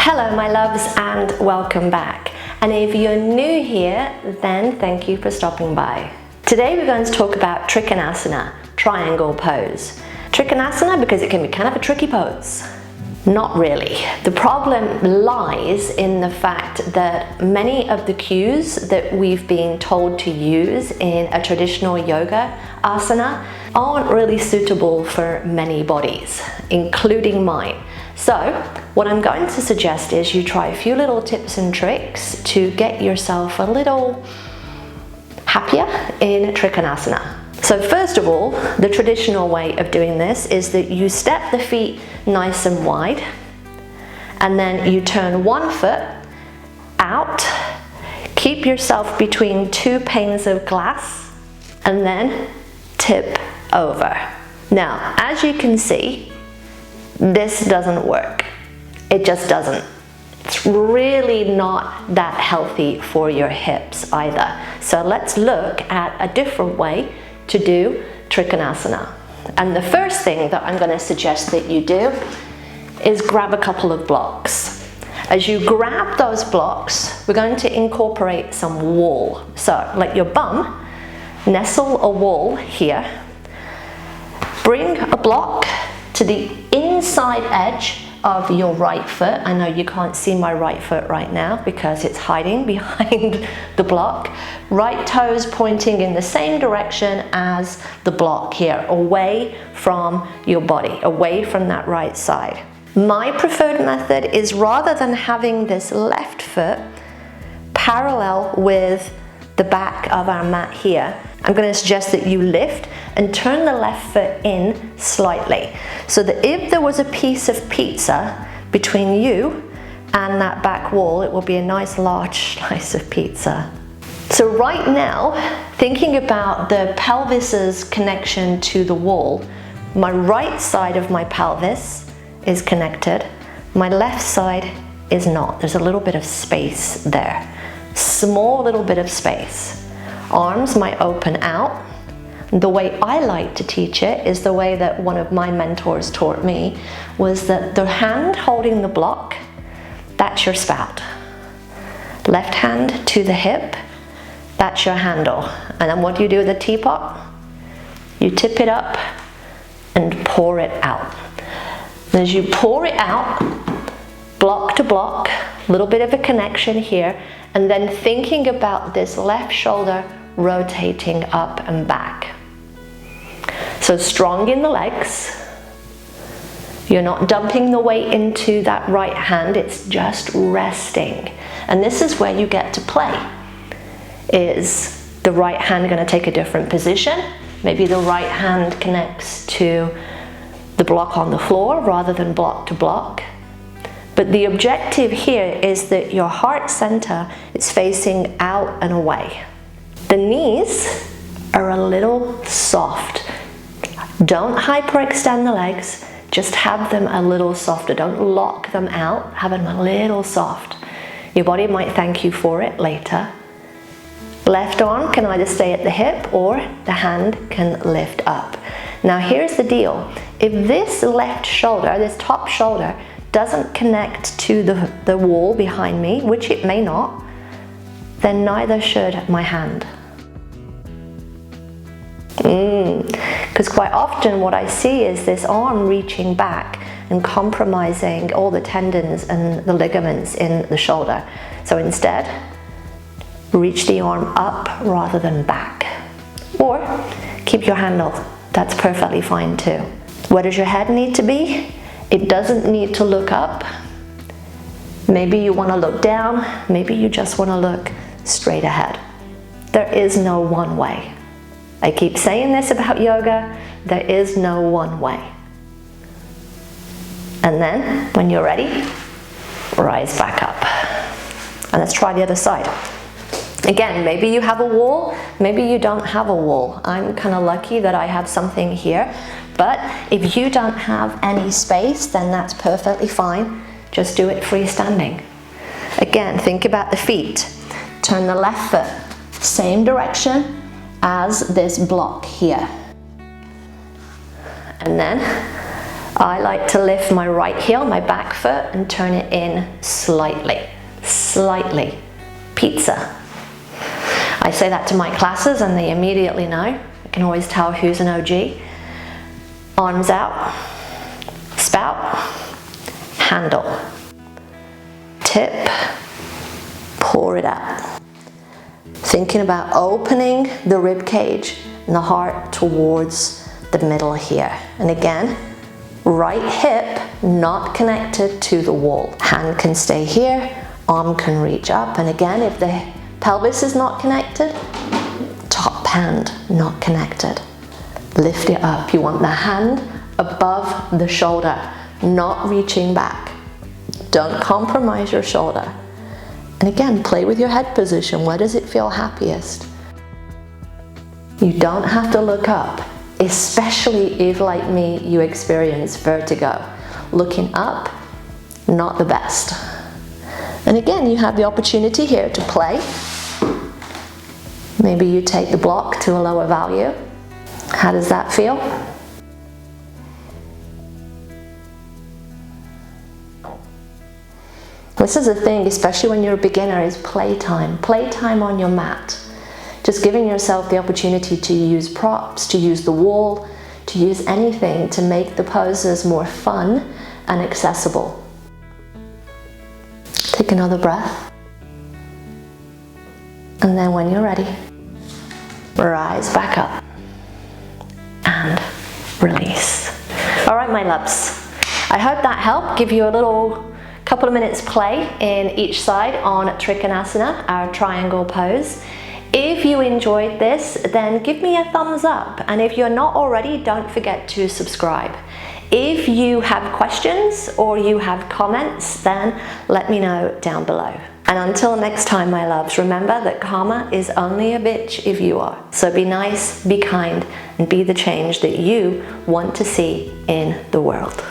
Hello my loves and welcome back. And if you're new here, then thank you for stopping by. Today we're going to talk about Trikonasana, triangle pose. Trikonasana because it can be kind of a tricky pose. Not really. The problem lies in the fact that many of the cues that we've been told to use in a traditional yoga asana aren't really suitable for many bodies, including mine. So what I'm going to suggest is you try a few little tips and tricks to get yourself a little happier in Trikonasana. So first of all, the traditional way of doing this is that you step the feet nice and wide, and then you turn one foot out, keep yourself between two panes of glass, and then tip over. Now, as you can see, this doesn't work. It just doesn't. It's really not that healthy for your hips either. So let's look at a different way to do Trikonasana. And the first thing that I'm going to suggest that you do is grab a couple of blocks. As you grab those blocks, we're going to incorporate some wall. So let your bum nestle a wall here. Bring a block to the inside edge of your right foot. I know you can't see my right foot right now because it's hiding behind the block. Right toes pointing in the same direction as the block here, away from your body, away from that right side. My preferred method is rather than having this left foot parallel with the back of our mat here, I'm going to suggest that you lift and turn the left foot in slightly, so that if there was a piece of pizza between you and that back wall, it will be a nice large slice of pizza. So right now, thinking about the pelvis's connection to the wall, my right side of my pelvis is connected, my left side is not. There's a little bit of space there, small little bit of space. Arms might open out. The way I like to teach it is the way that one of my mentors taught me, was that the hand holding the block, that's your spout. Left hand to the hip, that's your handle. And then what do you do with the teapot? You tip it up and pour it out. And as you pour it out, block to block, a little bit of a connection here, and then thinking about this left shoulder rotating up and back. So strong in the legs. You're not dumping the weight into that right hand, it's just resting. And this is where you get to play. Is the right hand going to take a different position? Maybe the right hand connects to the block on the floor rather than block to block. But the objective here is that your heart center is facing out and away. The knees are a little soft. Don't hyperextend the legs, just have them a little softer. Don't lock them out, have them a little soft. Your body might thank you for it later. Left arm can either stay at the hip or the hand can lift up. Now here's the deal. If this left shoulder, this top shoulder, doesn't connect to the wall behind me, which it may not, then neither should my hand. Because quite often what I see is this arm reaching back and compromising all the tendons and the ligaments in the shoulder. So instead, reach the arm up rather than back. Or keep your handle, that's perfectly fine too. Where does your head need to be? It doesn't need to look up. Maybe you want to look down, maybe you just want to look straight ahead. There is no one way. I keep saying this about yoga, there is no one way. And then, when you're ready, rise back up. And let's try the other side. Again, maybe you have a wall, maybe you don't have a wall. I'm kind of lucky that I have something here. But if you don't have any space, then that's perfectly fine. Just do it freestanding. Again, think about the feet. Turn the left foot, same direction as this block here. And then I like to lift my right heel, my back foot, and turn it in slightly, slightly. Pizza. I say that to my classes and they immediately know. I can always tell who's an OG. Arms out, spout, handle, tip, pour it out. Thinking about opening the rib cage and the heart towards the middle here. And again, right hip not connected to the wall. Hand can stay here, arm can reach up. And again, if the pelvis is not connected, top hand not connected. Lift it up. You want the hand above the shoulder, not reaching back. Don't compromise your shoulder. And again, play with your head position. Where does it feel happiest? You don't have to look up, especially if, like me, you experience vertigo. Looking up, not the best. And again, you have the opportunity here to play. Maybe you take the block to a lower value. How does that feel? This is the thing, especially when you're a beginner, is playtime. Playtime on your mat. Just giving yourself the opportunity to use props, to use the wall, to use anything to make the poses more fun and accessible. Take another breath. And then when you're ready, rise back up and release. All right, my loves. I hope that helped give you a little couple of minutes play in each side on Trikonasana, our triangle pose. If you enjoyed this, then give me a thumbs up. And if you're not already, don't forget to subscribe. If you have questions or you have comments, then let me know down below. And until next time, my loves, remember that karma is only a bitch if you are. So be nice, be kind, and be the change that you want to see in the world.